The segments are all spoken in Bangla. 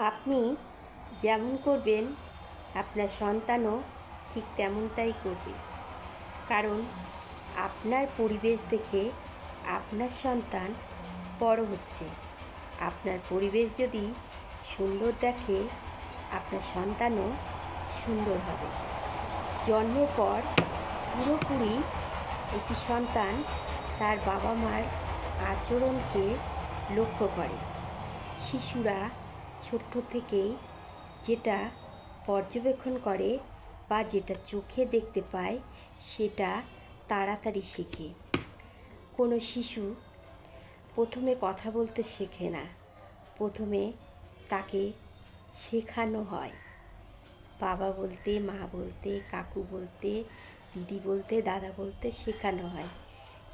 আপনি যেমন করবেন আপনার সন্তানও ঠিক তেমনটাই করবে। কারণ আপনার পরিবেশ দেখে আপনার সন্তান বড় হচ্ছে। আপনার পরিবেশ যদি সুন্দর দেখে আপনার সন্তানও সুন্দর হবে। জন্মের পর পুরোপুরি একটি সন্তান তার বাবা মার আচরণকে লক্ষ্য করে। শিশুরা ছোট্ট থেকেই যেটা পর্যবেক্ষণ করে বা যেটা চোখে দেখতে পায় সেটা তাড়াতাড়ি শেখে। কোনো শিশু প্রথমে কথা বলতে শেখে না, প্রথমে তাকে শেখানো হয়। বাবা বলতে, মা বলতে, কাকু বলতে, দিদি বলতে, দাদা বলতে শেখানো হয়।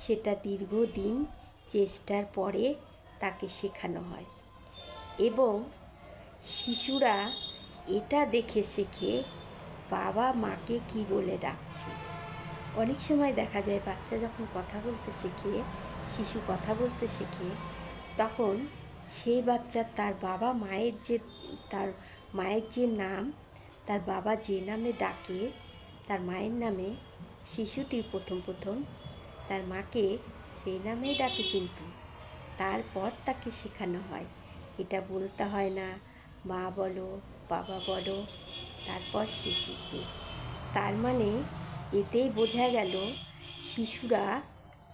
সেটা দীর্ঘদিন চেষ্টার পরে তাকে শেখানো হয় এবং শিশুরা এটা দেখে শেখে বাবা মাকে কি বলে ডাকছে। অনেক সময় দেখা যায় বাচ্চা যখন কথা বলতে শেখে, শিশু কথা বলতে শেখে, তখন সেই বাচ্চা তার বাবা মায়ের যে নাম, তার বাবা যে নামে ডাকে, তার মায়ের নামে শিশুটি প্রথম তার মাকে সেই নামেই ডাকে, কিন্তু তারপর তাকে শেখানো হয় এটা বলতে হয় না, মা বলো, বাবা বলো, তারপর সে শিখবে। তার মানে এতেই বোঝা গেল শিশুরা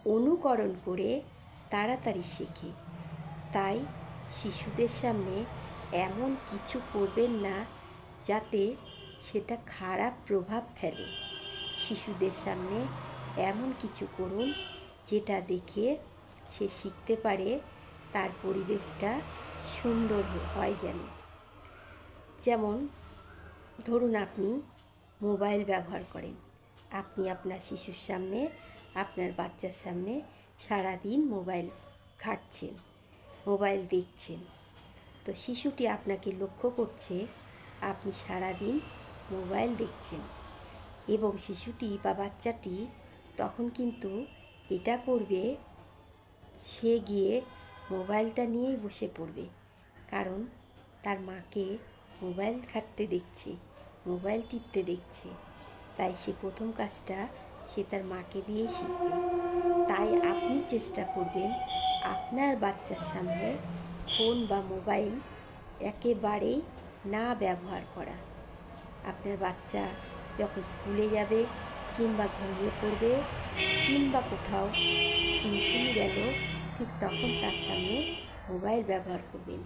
অনুকরণ করে তাড়াতাড়ি শেখে। তাই শিশুদের সামনে এমন কিছু করবেন না যাতে সেটা খারাপ প্রভাব ফেলে। শিশুদের সামনে এমন কিছু করুন যেটা দেখে সে শিখতে পারে, তার পরিবেশটা সুন্দর হয়। যেমন ধরুন আপনি মোবাইল ব্যবহার করেন, আপনি আপনার শিশুর সামনে, আপনার বাচ্চার সামনে সারাদিন মোবাইল ঘাঁটছেন, মোবাইল দেখছেন। তো শিশুটি আপনাকে লক্ষ্য করছে আপনি সারাদিন মোবাইল দেখছেন এবং শিশুটি বা বাচ্চাটি তখন কিন্তু এটা করবে, সে গিয়ে মোবাইলটা নিয়েই বসে পড়বে। কারণ তার মাকে মোবাইল ঘাঁটতে দেখছে, মোবাইল টিপতে দেখছে, তাই সে প্রথম কাজটা সে তার মাকে দিয়েই শিখবে। তাই আপনি চেষ্টা করবেন আপনার বাচ্চার সামনে ফোন বা মোবাইল একেবারেই না ব্যবহার করা। আপনার বাচ্চা যখন স্কুলে যাবে কিংবা ঘুমিয়ে পড়বে কিংবা কোথাও টিউশন গেল, ঠিক তখন তার সামনে মোবাইল ব্যবহার করবেন।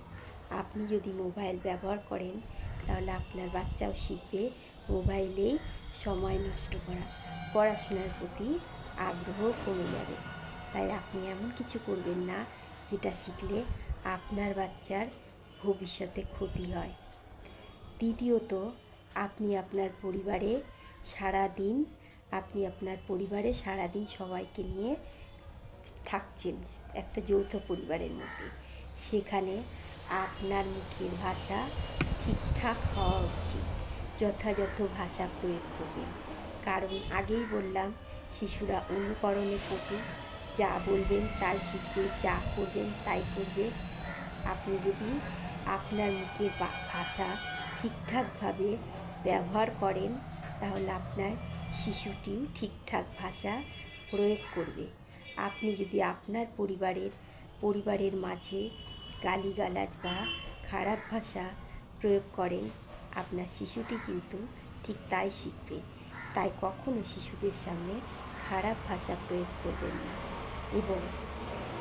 আপনি যদি মোবাইল ব্যবহার করেন তাহলে আপনার বাচ্চাও শিখবে মোবাইলেই সময় নষ্ট করা, পড়াশোনার প্রতি আগ্রহ কমে যাবে। তাই আপনি এমন কিছু করবেন না যেটা শিখলে আপনার বাচ্চার ভবিষ্যতে ক্ষতি হয়। দ্বিতীয়ত, আপনি আপনার পরিবারে সারাদিন সবাইকে নিয়ে থাকছেন একটা যৌথ পরিবারের মধ্যে। সেখানে আপনার মুখের ভাষা ঠিকঠাক হওয়া উচিত, যথাযথ ভাষা প্রয়োগ করবেন। কারণ আগেই বললাম শিশুরা অনুকরণে পটু, যা বলবেন তাই শিখবে, যা করবেন তাই করবে। আপনি যদি আপনার মুখের ভাষা ঠিকঠাকভাবে ব্যবহার করেন তাহলে আপনার শিশুটিও ঠিকঠাক ভাষা প্রয়োগ করবে। আপনি যদি আপনার পরিবারের মাঝে গালিগালাজ বা খারাপ ভাষা প্রয়োগ করেন, আপনার শিশুটি কিন্তু ঠিক তাই শিখবে। তাই কখনো শিশুদের সামনে খারাপ ভাষা প্রয়োগ করবেন না। এবং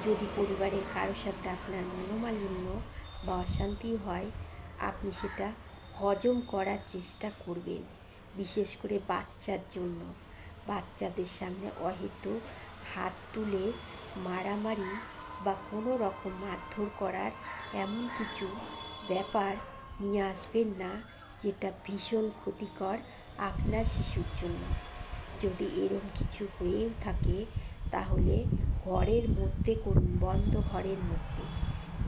যদি পরিবারের কারোর সাথে আপনার মনোমালিন্য বা অশান্তি হয়, আপনি সেটা হজম করার চেষ্টা করবেন। বিশেষ করে বাচ্চার জন্য, বাচ্চাদের সামনে অহেতুক হাত তুলে মারামারি বা কোনো রকম মারধর করার এমন কিছু ব্যাপার নিয়ে আসবেন না যেটা ভীষণ ক্ষতিকর আপনার শিশুর জন্য। যদি এরকম কিছু হয়েও থাকে তাহলে ঘরের মধ্যে করুন, বন্ধ ঘরের মধ্যে,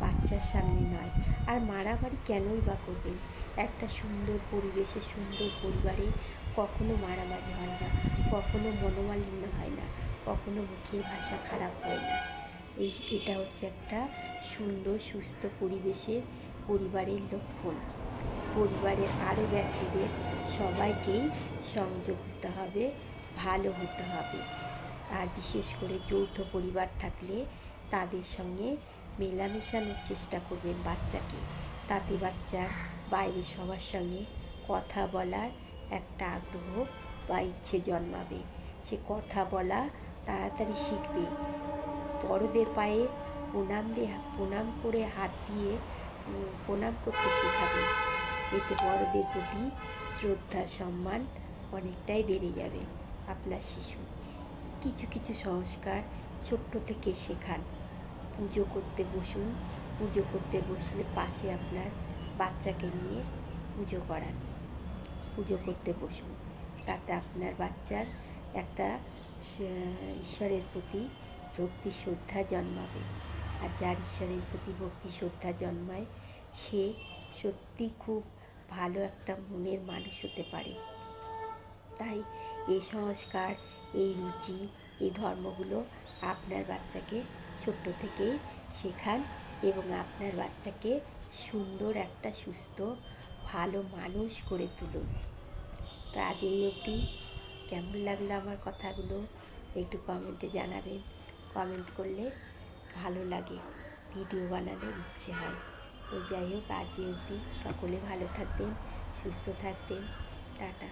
বাচ্চার সামনে নয়। আর মারামারি কেনই বা করবেন? একটা সুন্দর পরিবেশে, সুন্দর পরিবারে কখনো মারামারি হয় না, কখনো মনোমালিন্য হয় না, কখনো মুখের ভাষা খারাপ হয় না। এটা হচ্ছে একটা সুন্দর সুস্থ পরিবেশের পরিবারের লক্ষণ। পরিবারের আরও ব্যক্তিদের সবাইকেই সংযোগ হতে হবে, ভালো হতে হবে। আর বিশেষ করে যৌথ পরিবার থাকলে তাদের সঙ্গে মেলামেশানোর চেষ্টা করবেন বাচ্চাকে। তাতে বাচ্চার বাইরে সবার সঙ্গে কথা বলার একটা আগ্রহ বা ইচ্ছে জন্মাবে। সে কথা বলা তাড়াতাড়ি শিখবে। বড়দের পায়ে প্রণাম করে হাত দিয়ে প্রণাম করতে শেখাবে। এতে বড়দের প্রতি শ্রদ্ধা সম্মান অনেকটাই বেড়ে যাবে আপনার শিশু। কিছু কিছু সংস্কার ছোট্ট থেকে শেখান। পুজো করতে বসুন, পুজো করতে বসলে পাশে আপনার বাচ্চাকে নিয়ে পুজো করান। পুজো করতে বসুন, তাতে আপনার বাচ্চার একটা ঈশ্বরের প্রতি ভক্তি শ্রদ্ধা জন্মাবে। আর যার ঈশ্বরের প্রতি ভক্তি শ্রদ্ধা জন্মায় সে সত্যি খুব ভালো একটা মনের মানুষ হতে পারে। তাই এই সংস্কার, এই রুচি, এই ধর্মগুলো আপনার বাচ্চাকে ছোট্ট থেকেই শেখান এবং আপনার বাচ্চাকে সুন্দর একটা সুস্থ ভালো মানুষ করে তুলুন। তো আজ এই অবধি। কেমন লাগলো আমার কথাগুলো একটু কমেন্টে জানাবেন। কমেন্ট করলে ভালো লাগে, ভিডিও বানানোর ইচ্ছে হয়। তো যাই হোক, আজ এই অবধি। সকলে ভালো থাকবেন, সুস্থ থাকবেন। টাটা।